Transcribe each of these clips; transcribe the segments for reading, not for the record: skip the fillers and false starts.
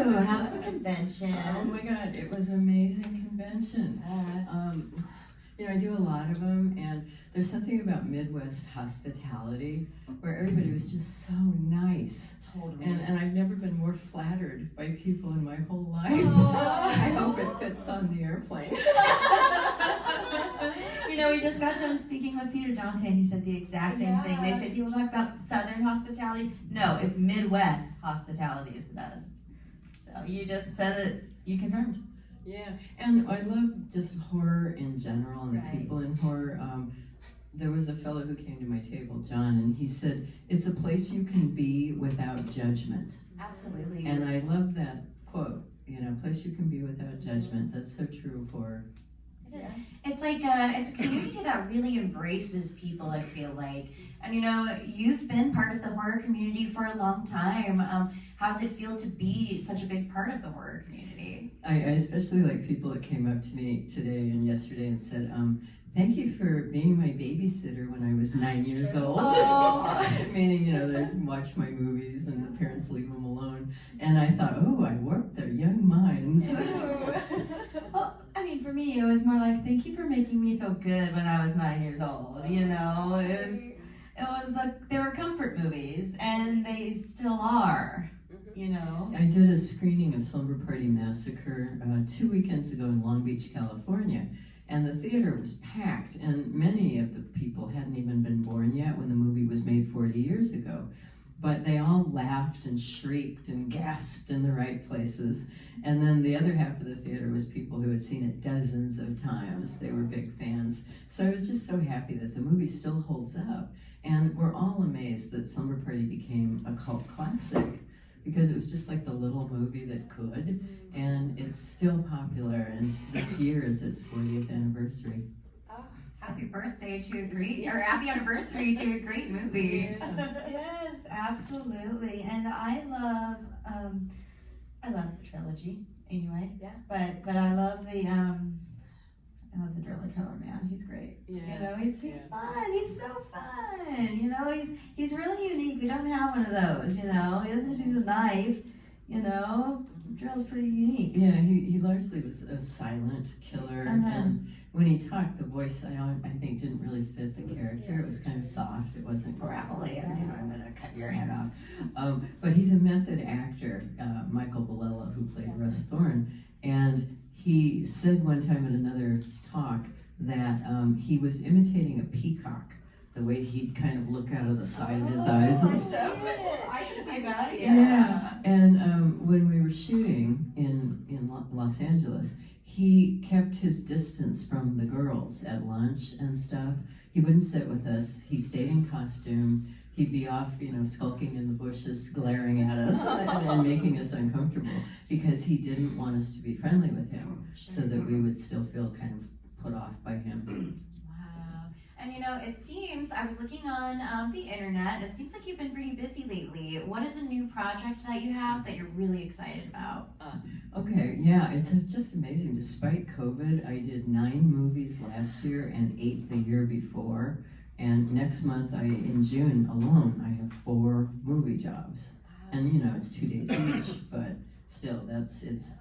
How's the convention? Oh my God, it was an amazing convention. I do a lot of them, and there's something about Midwest hospitality where everybody was just so nice. Totally. And I've never been more flattered by people in my whole life. I hope it fits on the airplane. We just got done speaking with Peter Dante, and he said the exact same thing. They say people talk about Southern hospitality. No, it's Midwest hospitality is the best. So you just said it, you confirmed. Yeah, and I love just horror in general and the people in horror. There was a fellow who came to my table, John, and he said, it's a place you can be without judgment. Absolutely. And I love that quote, a place you can be without judgment. That's so true of horror. It is. It's like it's a community that really embraces people, I feel like. And you've been part of the horror community for a long time. How does it feel to be such a big part of the horror community? I especially like people that came up to me today and yesterday and said, thank you for being my babysitter when I was 9 years old. Meaning, they watch my movies and the parents leave them alone. And I thought, I warped their young minds. Well, for me, it was more like, thank you for making me feel good when I was 9 years old. It was like, they were comfort movies, and they still are. I did a screening of Slumber Party Massacre 2 weekends ago in Long Beach, California, and the theater was packed, and many of the people hadn't even been born yet when the movie was made 40 years ago. But they all laughed and shrieked and gasped in the right places. And then the other half of the theater was people who had seen it dozens of times. They were big fans. So I was just so happy that the movie still holds up. And we're all amazed that Slumber Party became a cult classic, because it was just like the little movie that could, and it's still popular, and this year is its 40th anniversary. Oh, happy birthday to a great, or happy anniversary to a great movie. Yes, absolutely. And I love the trilogy anyway. Yeah. But I love the Driller Killer Man. He's great. Yeah. He's fun. He's so fun. He's really unique. We don't have one of those. He doesn't use a knife. Drill's pretty unique. Yeah, he largely was a silent killer, and when he talked, the voice I think didn't really fit the character. It was kind of soft. It wasn't gravelly, and I'm gonna cut your head off. But he's a method actor, Michael Bilella, who played Russ Thorne, and he said one time at another talk that he was imitating a peacock, the way he'd kind of look out of the side of his eyes and stuff. I can see that. Yeah. And when we were shooting in Los Angeles, he kept his distance from the girls at lunch and stuff. He wouldn't sit with us. He stayed in costume. He'd be off, skulking in the bushes, glaring at us and making us uncomfortable, because he didn't want us to be friendly with him, so that we would still feel kind of put off by him. Wow. And it seems, I was looking on the internet, it seems like you've been pretty busy lately. What is a new project that you have that you're really excited about? Okay, yeah, it's just amazing. Despite COVID, I did 9 movies last year and 8 the year before. And next month, in June alone, I have 4 movie jobs. And it's 2 days each, but still,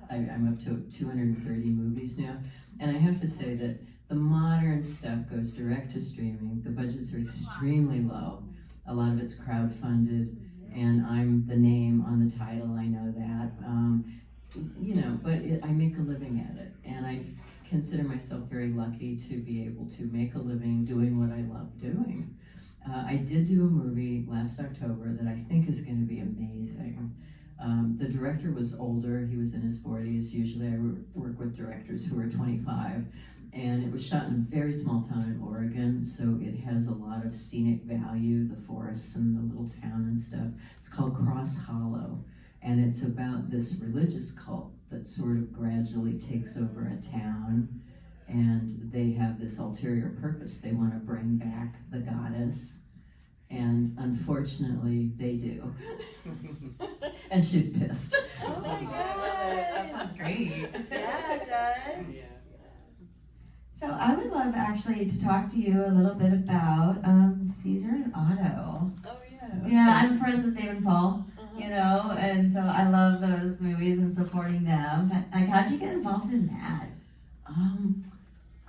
I'm up to 230 movies now. And I have to say that the modern stuff goes direct to streaming. The budgets are extremely low. A lot of it's crowdfunded, and I'm the name on the title, I know that. But I make a living at it, and I consider myself very lucky to be able to make a living doing what I love doing. I did do a movie last October that I think is going to be amazing. The director was older. He was in his 40s. Usually I work with directors who are 25. And it was shot in a very small town in Oregon, so it has a lot of scenic value, the forests and the little town and stuff. It's called Cross Hollow, and it's about this religious cult that sort of gradually takes over a town, and they have this ulterior purpose. They want to bring back the goddess, and unfortunately they do. And she's pissed. Oh my God, That sounds great. Yeah, it does. Yeah. So I would love actually to talk to you a little bit about Caesar and Otto. Oh yeah. Yeah, I'm friends with Dave and Paul. you know, and so I love those movies and supporting them. But like, how'd you get involved in that?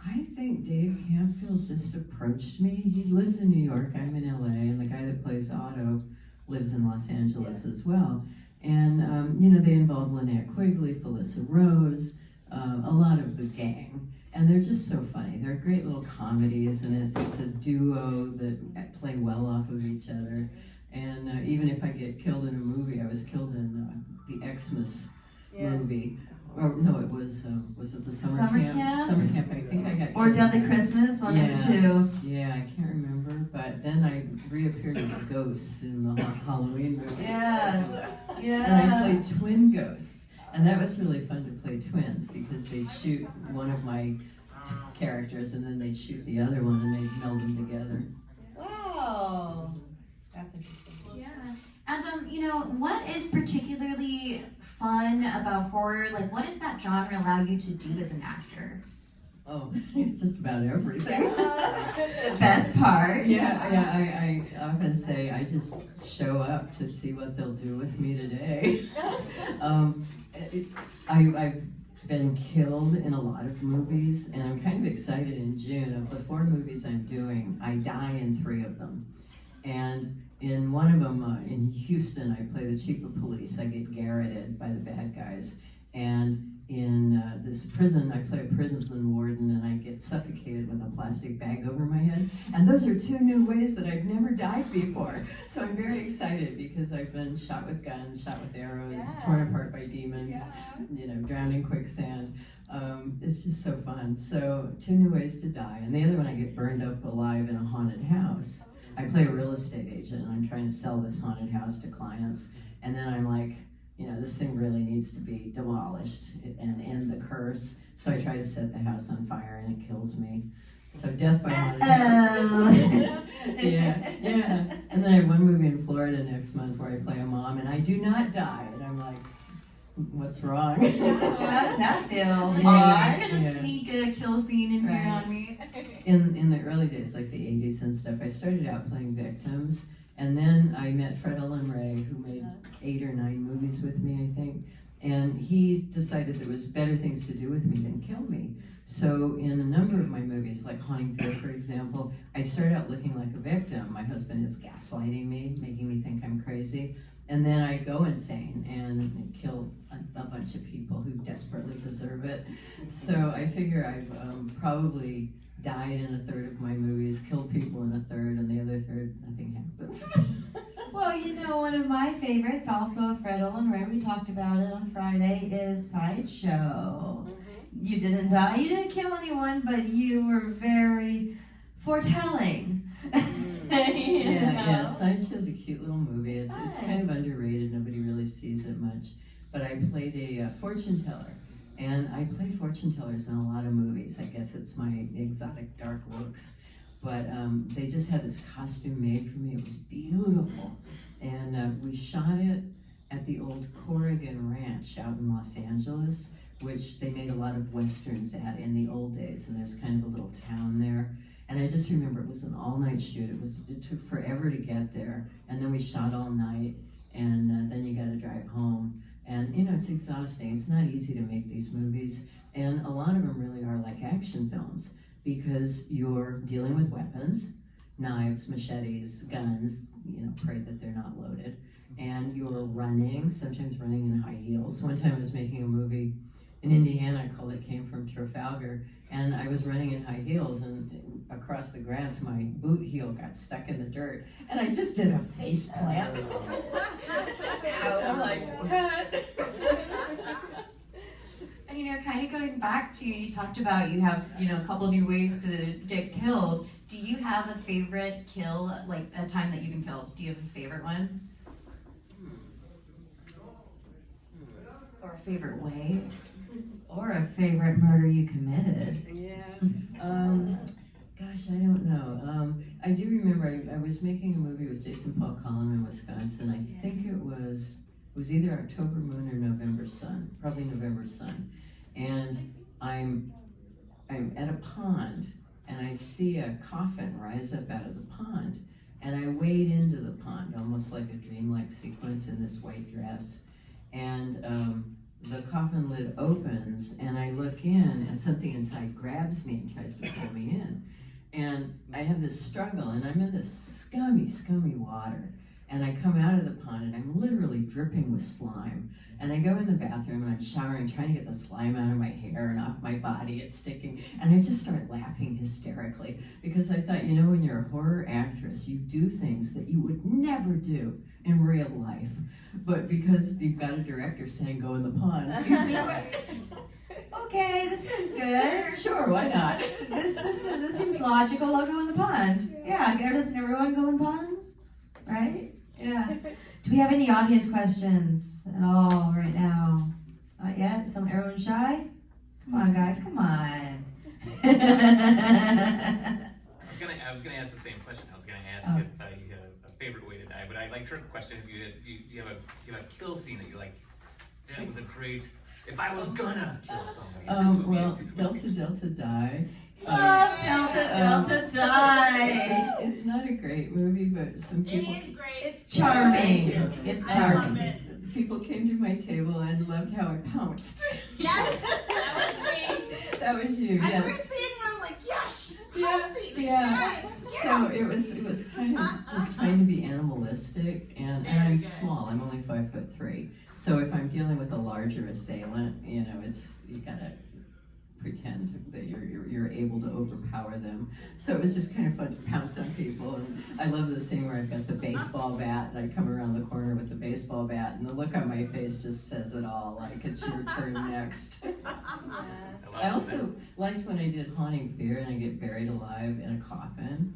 I think Dave Campfield just approached me. He lives in New York, I'm in LA, and the guy that plays Otto lives in Los Angeles as well. And, you know, they involve Lynette Quigley, Felissa Rose, a lot of the gang. And they're just so funny. They're great little comedies, and it's a duo that play well off of each other. And even if I get killed in a movie, I was killed in the Xmas movie. Or no, it was it the summer camp? Summer camp. I think I got Or killed. Deadly Christmas, one of the two. Yeah, I can't remember. But then I reappeared as ghosts in the Halloween movie. Yes. Yeah. And I played twin ghosts. And that was really fun to play twins because they'd shoot one of my characters and then they'd shoot the other one and they'd meld them together. Wow. That's interesting. Yeah. And you know, what is particularly fun about horror? Like, what does that genre allow you to do as an actor? Oh, just about everything. Best part. Yeah, I often say I just show up to see what they'll do with me today. I've been killed in a lot of movies, and I'm kind of excited in June. Of the 4 movies I'm doing, I die in 3 of them. And in one of them, in Houston, I play the chief of police. I get garroted by the bad guys. And in this prison, I play a prison warden, and I get suffocated with a plastic bag over my head. And those are 2 new ways that I've never died before. So I'm very excited because I've been shot with guns, shot with arrows, torn apart by demons, you know, drowned in quicksand. It's just so fun. So 2 new ways to die. And the other one, I get burned up alive in a haunted house. I play a real estate agent, and I'm trying to sell this haunted house to clients. And then I'm like, you know, this thing really needs to be demolished and end the curse. So I try to set the house on fire, and it kills me. So death by haunted house. yeah. And then I have one movie in Florida next month where I play a mom, and I do not die. And I'm like, what's wrong? How does that feel? I'm Yeah. gonna sneak a kill scene in here on me. In the early days, like the 80s and stuff, I started out playing victims, and then I met Fred Ellen Ray, who made 8 or 9 movies with me, I think, and he decided there was better things to do with me than kill me. So in a number of my movies, like Haunting Fear, for example, I start out looking like a victim. My husband is gaslighting me, making me think I'm crazy. And then I go insane and kill a bunch of people who desperately deserve it. So I figure I've probably died in a third of my movies, killed people in a third, and the other third, nothing happens. Well, you know, one of my favorites, also a Fred Ellen Ray, we talked about it on Friday, is Sideshow. You didn't die, you didn't kill anyone, but you were very foretelling. Yeah, Sideshow's a cute little movie. It's kind of underrated. Nobody really sees it much. But I played a fortune teller, and I play fortune tellers in a lot of movies. I guess it's my exotic dark looks. But they just had this costume made for me. It was beautiful, and we shot it at the old Corrigan Ranch out in Los Angeles, which they made a lot of westerns at in the old days. And there's kind of a little town there. And I just remember it was an all-night shoot. It took forever to get there, and then we shot all night, and then you got to drive home. And you know, it's exhausting. It's not easy to make these movies, and a lot of them really are like action films because you're dealing with weapons, knives, machetes, guns. You know, pray that they're not loaded, and you're running. Sometimes running in high heels. One time I was making a movie in Indiana called It Came from Trafalgar, and I was running in high heels, and across the grass my boot heel got stuck in the dirt, and I just did a face plant. I'm like, cut. And you know, kind of going back to, you talked about you have, you know, a couple of new ways to get killed. Do you have a favorite kill, like a time that you've been killed? Do you have a favorite one? Or a favorite way? Or a favorite murder you committed. Yeah. Gosh, I don't know. I do remember I was making a movie with Jason Paul Collin in Wisconsin. I think it was either October Moon or November Sun, probably November Sun. And I'm at a pond, and I see a coffin rise up out of the pond. and I wade into the pond, almost like a dreamlike sequence in this white dress. And the coffin lid opens, and I look in, and something inside grabs me and tries to pull me in. And I have this struggle, and I'm in this scummy, scummy water. And I come out of the pond, and I'm literally dripping with slime. And I go in the bathroom, and I'm showering, trying to get the slime out of my hair and off my body. It's sticking. And I just start laughing hysterically, because I thought, you know, when you're a horror actress, you do things that you would never do in real life. But because you've got a director saying, go in the pond, you do it. Okay, this seems good. Sure, why not? This seems logical. I'll go in the pond. Yeah, doesn't everyone go in ponds? Right? Yeah. Do we have any audience questions at all right now? Not yet? Everyone shy? Come on, guys, come on. I was gonna ask the same question. I was gonna ask if you had a favorite way to die, but I liked her question. If do you have a kill scene that you're like, that was a great. If I was gonna kill somebody, this would Well, be Delta Delta Die. Love Delta Die. It's not a great movie, but some people. It is great. It's charming. It's I love charming. it. People came to my table and loved how I pounced. Yes, that was me. That was you, And yes. we're seeing her like, yes, she's Yeah, pouncing. yeah. Yes, So it was kind of just trying to be animalistic, and I'm Very good. small. I'm only 5'3". So if I'm dealing with a larger assailant, you know, you gotta pretend that you're able to overpower them. So it was just kind of fun to pounce on people. And I love the scene where I've got the baseball bat, and I come around the corner with the baseball bat, and the look on my face just says it all. Like, it's your turn next. I also liked when I did Haunting Fear, and I get buried alive in a coffin.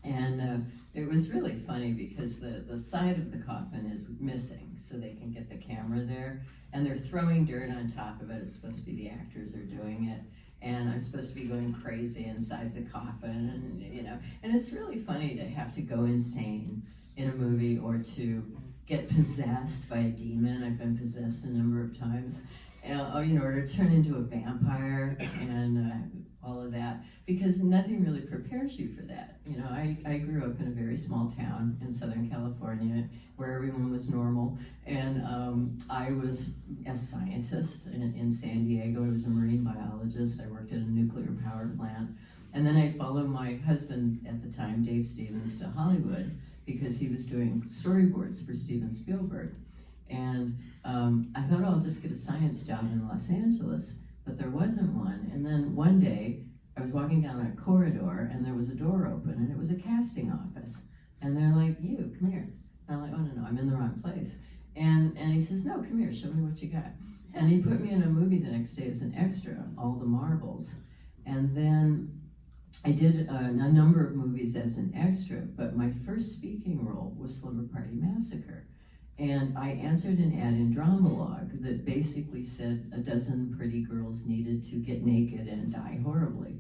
And it was really funny because the side of the coffin is missing, so they can get the camera there. And they're throwing dirt on top of it. It's supposed to be the actors are doing it. And I'm supposed to be going crazy inside the coffin, and you know. And it's really funny to have to go insane in a movie, or to get possessed by a demon. I've been possessed a number of times. You know, or to turn into a vampire, and all of that, because nothing really prepares you for that. You know, I grew up in a very small town in Southern California where everyone was normal, and I was a scientist in San Diego. I was a marine biologist. I worked at a nuclear power plant, and then I followed my husband at the time, Dave Stevens, to Hollywood because he was doing storyboards for Steven Spielberg. And I thought, oh, I'll just get a science job in Los Angeles, but there wasn't one. And then one day, I was walking down a corridor, and there was a door open, and it was a casting office. And they're like, you, come here. And I'm like, oh, no, I'm in the wrong place. And he says, no, come here, show me what you got. And he put me in a movie the next day as an extra, All the Marbles. And then I did a number of movies as an extra, but my first speaking role was Slumber Party Massacre. And I answered an ad in Dramalog that basically said a dozen pretty girls needed to get naked and die horribly.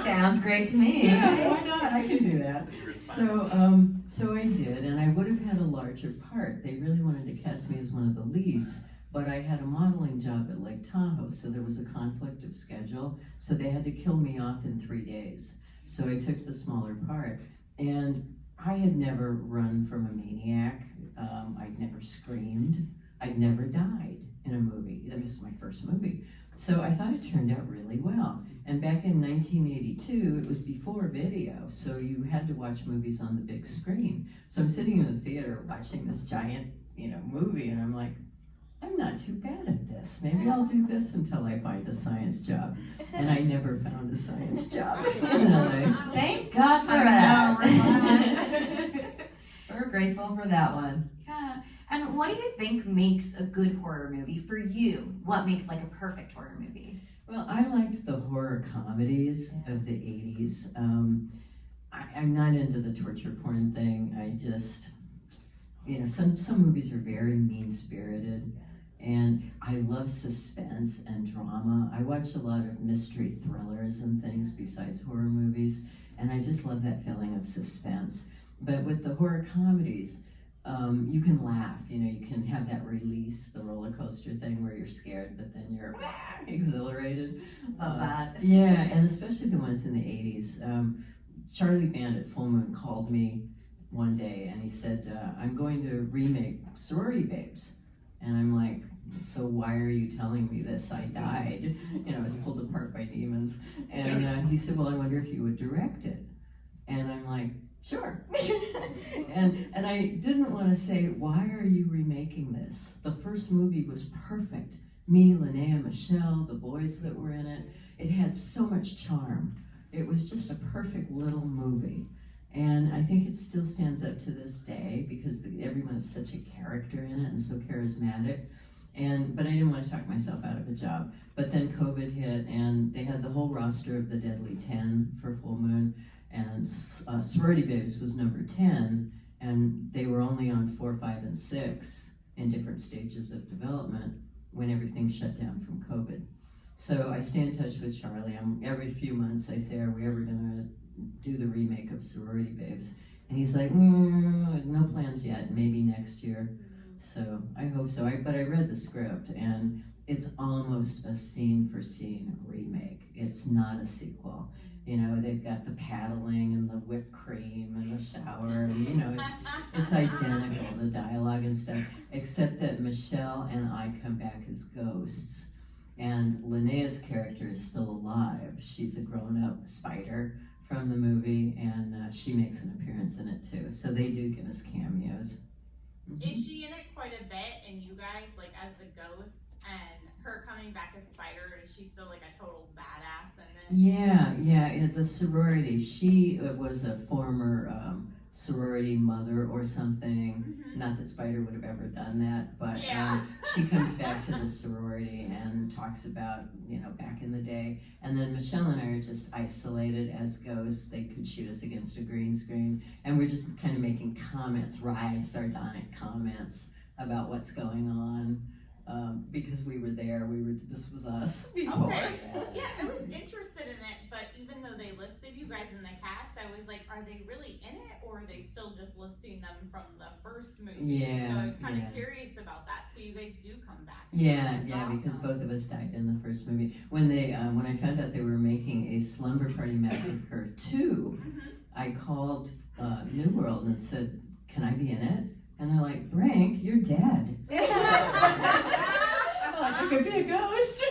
Sounds great to me. Yeah, why not? I can do that. So I did, and I would have had a larger part. They really wanted to cast me as one of the leads, but I had a modeling job at Lake Tahoe, so there was a conflict of schedule, so they had to kill me off in 3 days. So I took the smaller part, and I had never run from a maniac. I'd never screamed. I'd never died in a movie. That was my first movie. So I thought it turned out really well. And back in 1982, it was before video, so you had to watch movies on the big screen. So I'm sitting in the theater watching this giant, movie, and I'm like, I'm not too bad at this. Maybe I'll do this until I find a science job. And I never found a science job in LA. Thank God for that. We're grateful for that one. Yeah. And what do you think makes a good horror movie for you? What makes like a perfect horror movie? Well, I liked the horror comedies of the 80s. I'm not into the torture porn thing. I just, some movies are very mean-spirited. And I love suspense and drama. I watch a lot of mystery thrillers and things besides horror movies, and I just love that feeling of suspense. But with the horror comedies, you can laugh, you can have that release, the roller coaster thing where you're scared, but then you're exhilarated. Love that. Yeah, and especially the ones in the 80s. Charlie Band at Full Moon called me one day and he said, I'm going to remake Sorority Babes. And I'm like, so why are you telling me this? I died. I was pulled apart by demons. And he said, well, I wonder if you would direct it. And I'm like, sure. and I didn't want to say, why are you remaking this? The first movie was perfect. Me, Linnea, Michelle, the boys that were in it. It had so much charm. It was just a perfect little movie. And I think it still stands up to this day because everyone is such a character in it and so charismatic. But I didn't want to talk myself out of a job. But then COVID hit and they had the whole roster of the Deadly 10 for Full Moon. And Sorority Babes was number 10, and they were only on 4, 5, and 6 in different stages of development when everything shut down from COVID. So I stay in touch with Charlie. Every few months I say, are we ever gonna do the remake of Sorority Babes? And he's like, no plans yet, maybe next year. So I hope so. But I read the script and it's almost a scene for scene remake. It's not a sequel. They've got the paddling and the whipped cream and the shower, and it's identical, the dialogue and stuff, except that Michelle and I come back as ghosts, and Linnea's character is still alive. She's a grown-up spider from the movie, and she makes an appearance in it too, so they do give us cameos. Is she in it quite a bit, and you guys, like, as the ghost, and her coming back as Spider, is she still, like, a total badass? And then Yeah, the sorority, she was a former sorority mother or something. Mhm. Not that Spider would have ever done that, but Yeah. she comes back to the sorority and talks about, back in the day. And then Michelle and I are just isolated as ghosts. They could shoot us against a green screen. And we're just kind of making comments, wry, sardonic comments about what's going on. Because we were there, this was us before. Okay. Yeah, I was interested in it, but even though they listed you guys in the cast, I was like, are they really in it, or are they still just listing them from the first movie? Yeah, So I was kind yeah. of curious about that. So you guys do come back. Yeah, Awesome. because both of us died in the first movie. When I found out they were making a Slumber Party Massacre 2, Mhm. I called New World and said, can I be in it? And they're like, Brinke, you're dead. I could be a ghost.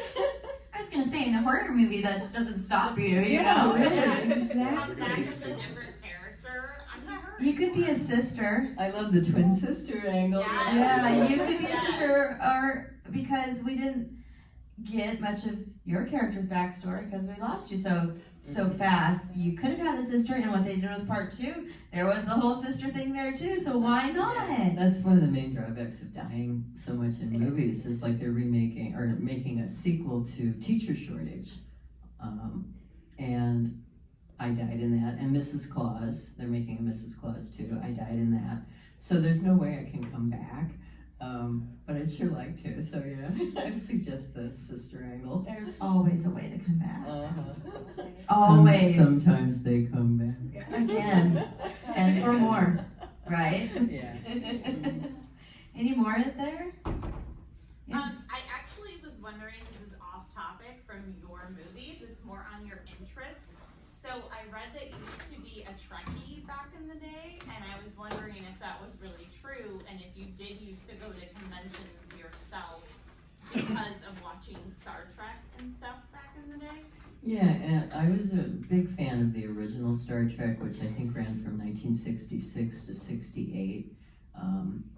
I was gonna say, in a horror movie, that doesn't stop you, you Yeah, know? really, Come exactly. back as a different character. I'm not hurt. You could be a sister. I love the twin sister angle. Yeah. Yeah, you could be a sister, or because we didn't get much of your character's backstory because we lost you so fast. You could have had a sister, and what they did with part 2, there was the whole sister thing there too. So why not? That's one of the main drawbacks of dying so much in movies is like they're remaking or making a sequel to Teacher Shortage. And I died in that. And Mrs. Claus, they're making a Mrs. Claus too. I died in that. So there's no way I can come back. But I'd sure like to, so yeah, I suggest the sister angle. There's always a way to come back. Always. Always. Sometimes they come back. Again. And for more, right? Yeah. Any more in there? I actually was wondering, this is off topic from your movies, it's more on your interests. So I read that you used to be a Trekkie back in the day, and I was wondering if that was really true, and if you did used to go to conventions yourself because of watching Star Trek and stuff back in the day. Yeah, and I was a big fan of the original Star Trek, which I think ran from 1966 to 68.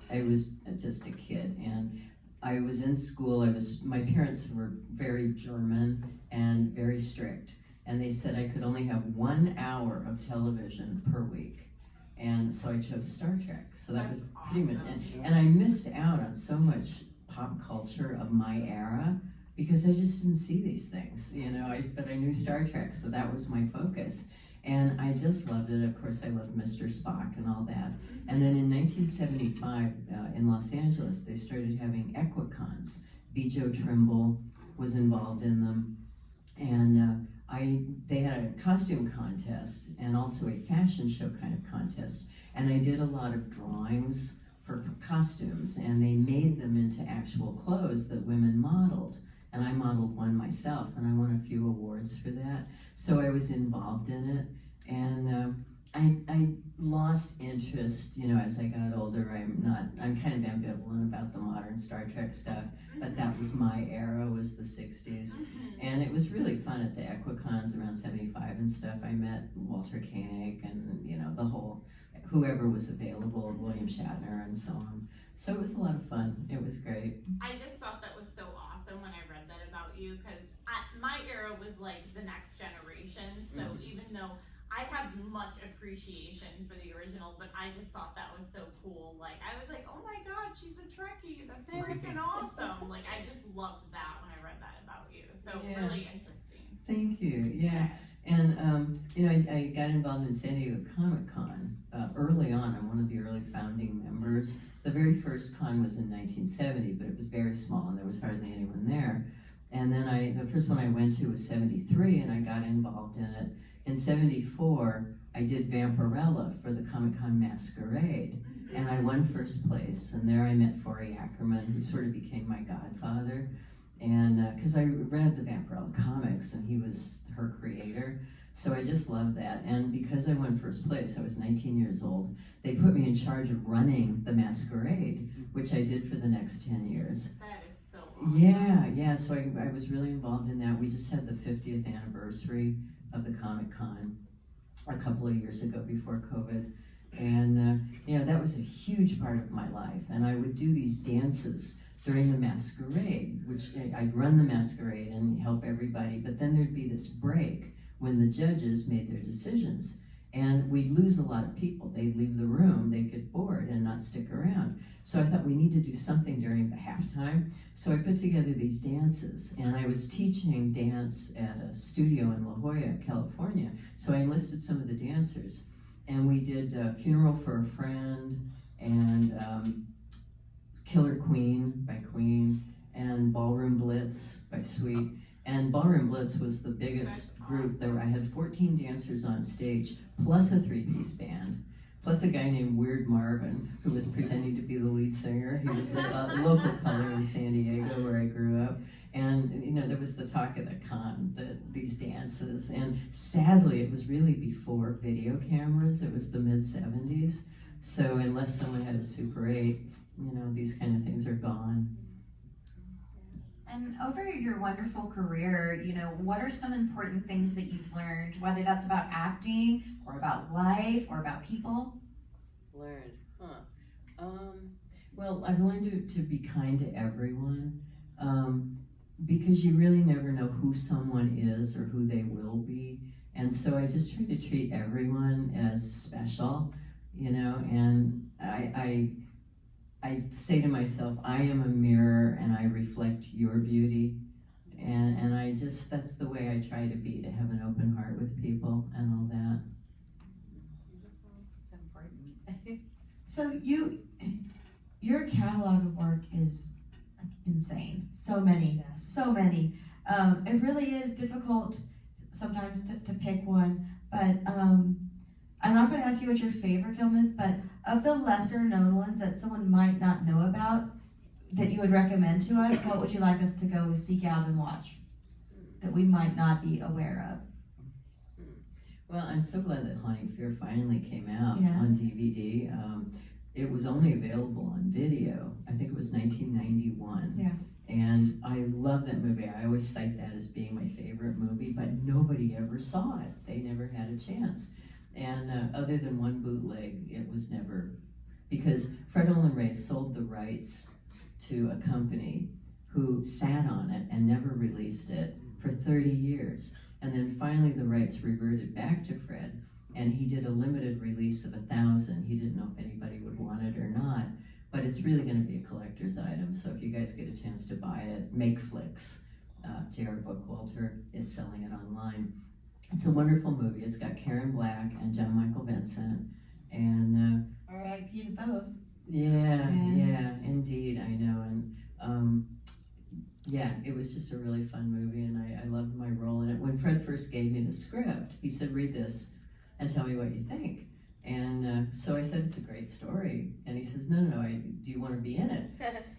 I was just a kid, and I was in school. My parents were very German and very strict, and they said I could only have 1 hour of television per week. And so I chose Star Trek. So that was pretty much, and I missed out on so much pop culture of my era because I just didn't see these things, but I knew Star Trek, so that was my focus. And I just loved it. Of course, I loved Mr. Spock and all that. And then in 1975, in Los Angeles, they started having Equicons. B. Joe Trimble was involved in them. And they had a costume contest and also a fashion show kind of contest. And I did a lot of drawings for costumes, and they made them into actual clothes that women modeled. And I modeled one myself, and I won a few awards for that. So I was involved in it. And I lost interest, as I got older. I'm kind of ambivalent about the modern Star Trek stuff, but that was my era, was the 60s. And it was really fun at the Equicons around 75 and stuff. I met Walter Koenig and, the whole, whoever was available, William Shatner and so on. So it was a lot of fun. It was great. I just thought that was so awesome when I read that about you, because my era was like the next generation. So even though I have much appreciation for the original, but I just thought that was so cool. Like, I was like, oh my God, she's a Trekkie. That's freaking awesome. Like, I just loved that when I read that about you. So Yeah. really interesting. Thank you. Yeah. And, I got involved in San Diego Comic-Con early on. I'm one of the early founding members. The very first con was in 1970, but it was very small and there was hardly anyone there. And then the first one I went to was 73 and I got involved in it. In 74, I did Vampirella for the Comic-Con Masquerade and I won first place. And there I met Forey Ackerman, who sort of became my godfather. And because I read the Vampirella comics and he was her creator, so I just loved that. And because I won first place, I was 19 years old, they put me in charge of running the Masquerade, which I did for the next 10 years. That is so awesome. Yeah, so I was really involved in that. We just had the 50th anniversary of the Comic-Con a couple of years ago before COVID. And that was a huge part of my life. And I would do these dances during the Masquerade, which I'd run the Masquerade and help everybody, but then there'd be this break when the judges made their decisions. And we'd lose a lot of people. They'd leave the room, they'd get bored and not stick around. So I thought we need to do something during the halftime. So I put together these dances, and I was teaching dance at a studio in La Jolla, California. So I enlisted some of the dancers, and we did Funeral for a Friend, and Killer Queen by Queen, and Ballroom Blitz by Sweet. And Ballroom Blitz was the biggest group. I had 14 dancers on stage, plus a three-piece band, plus a guy named Weird Marvin, who was pretending to be the lead singer. He was a local color in San Diego, where I grew up. And there was the talk of the con, these dances. And sadly, it was really before video cameras. It was the mid-70s. So unless someone had a Super 8, these kind of things are gone. And over your wonderful career, what are some important things that you've learned, whether that's about acting or about life or about people? Learned, well, I've learned to be kind to everyone, because you really never know who someone is or who they will be. And so I just try to treat everyone as special, and I say to myself, I am a mirror and I reflect your beauty. And that's the way I try to be, to have an open heart with people and all that. It's important. So your catalog of work is like insane. So many. It really is difficult sometimes to pick one, but I'm not going to ask you what your favorite film is, but of the lesser known ones that someone might not know about that you would recommend to us, what would you like us to go seek out and watch that we might not be aware of? Well, I'm so glad that Haunting Fear finally came out Yeah. on DVD. It was only available on video. I think it was 1991. Yeah. And I love that movie. I always cite that as being my favorite movie, but nobody ever saw it. They never had a chance. And other than one bootleg, it was never, because Fred Olen Ray sold the rights to a company who sat on it and never released it for 30 years. And then finally the rights reverted back to Fred, and he did a limited release of 1,000. He didn't know if anybody would want it or not, but it's really gonna be a collector's item. So if you guys get a chance to buy it, Make Flicks, J.R. Bookwalter is selling it online. It's a wonderful movie. It's got Karen Black and John Michael Vincent, and R.I.P. to both. yeah, indeed, I know, and it was just a really fun movie, and I loved my role in it. When Fred first gave me the script, he said, "Read this and tell me what you think." And so I said, "It's a great story," and he says, "No, do you want to be in it?"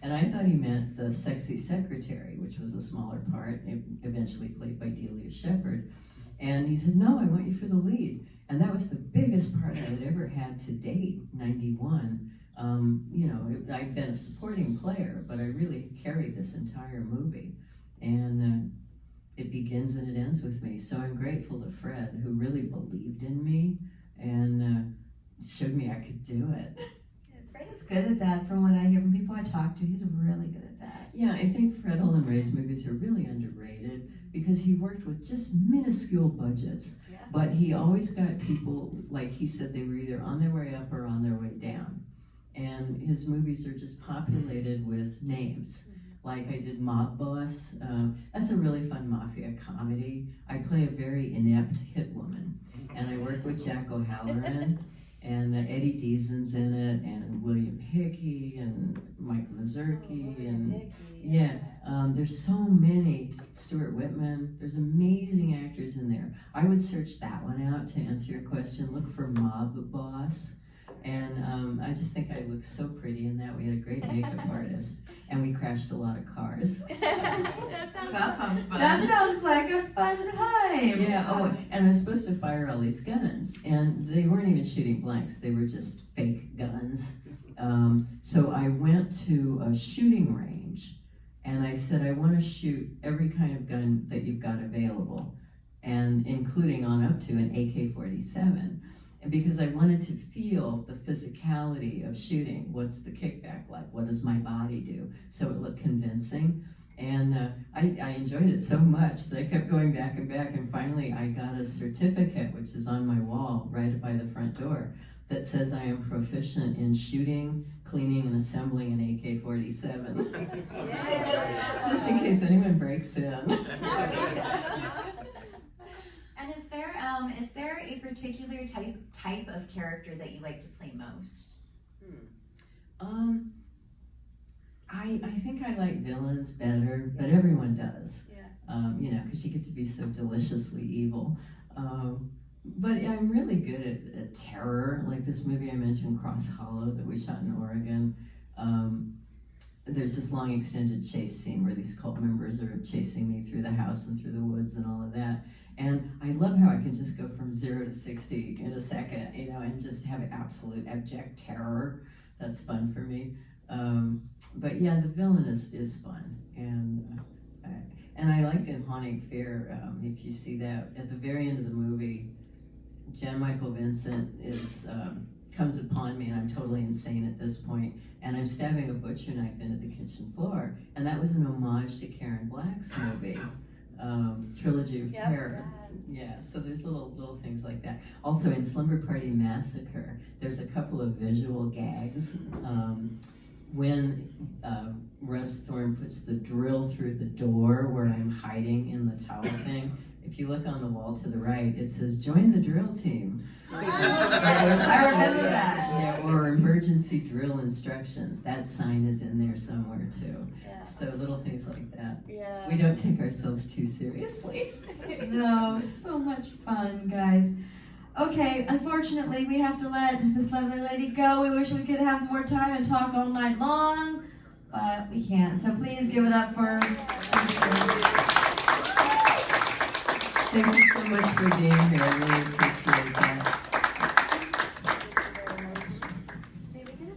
And I thought he meant the sexy secretary, which was a smaller part, eventually played by Delia Shepard. And he said, no, I want you for the lead. And that was the biggest part I had ever had to date, 91. I'd been a supporting player, but I really carried this entire movie. And it begins and it ends with me. So I'm grateful to Fred, who really believed in me and showed me I could do it. Fred is good at that from what I hear from people I talk to. He's really good at that. Yeah, I think Fred Olen Ray's movies are really underrated because he worked with just minuscule budgets. Yeah. But he always got people, like he said, they were either on their way up or on their way down. And his movies are just populated with names. Like I did Mob Boss. That's a really fun mafia comedy. I play a very inept hit woman. And I work with Jack O'Halloran. And Eddie Deazen's in it, and William Hickey, and Mike Mazurki, and there's so many. Stuart Whitman, there's amazing actors in there. I would search that one out to answer your question. Look for Mob Boss, and I just think I look so pretty in that. We had a great makeup artist, and we crashed a lot of cars. That sounds fun. That sounds like a fun time. Yeah, oh, and I was supposed to fire all these guns, and they weren't even shooting blanks, they were just fake guns. So I went to a shooting range, and I said, I want to shoot every kind of gun that you've got available, and including on up to an AK-47. And because I wanted to feel the physicality of shooting. What's the kickback like? What does my body do? So it looked convincing. And I enjoyed it so much that I kept going back and back, and finally I got a certificate, which is on my wall right by the front door, that says I am proficient in shooting, cleaning, and assembling an AK-47. Just in case anyone breaks in. And is there a particular type of character that you like to play most? I think I like villains better, but everyone does. Because you get to be so deliciously evil. But I'm really good at terror, like this movie I mentioned, Cross Hollow, that we shot in Oregon. There's this long extended chase scene where these cult members are chasing me through the house and through the woods and all of that. And I love how I can just go from 0 to 60 in a second, and just have absolute abject terror. That's fun for me. But yeah, the villain is fun. And I liked in Haunting Fear, if you see that, at the very end of the movie, Jan Michael Vincent comes upon me, and I'm totally insane at this point, and I'm stabbing a butcher knife into the kitchen floor, and that was an homage to Karen Black's movie, Trilogy of Terror. Yeah, so there's little things like that. Also in Slumber Party Massacre, there's a couple of visual gags. When Russ Thorne puts the drill through the door where I'm hiding in the towel thing, if you look on the wall to the right, it says, "Join the drill team." Yes, I remember that. Yeah, or emergency drill instructions. That sign is in there somewhere too. Yeah. So little things like that. Yeah. We don't take ourselves too seriously. No, so much fun, guys. Okay, unfortunately, we have to let this lovely lady go. We wish we could have more time and talk all night long, but we can't. So please give it up for... Thank you so much for being here. I really appreciate that.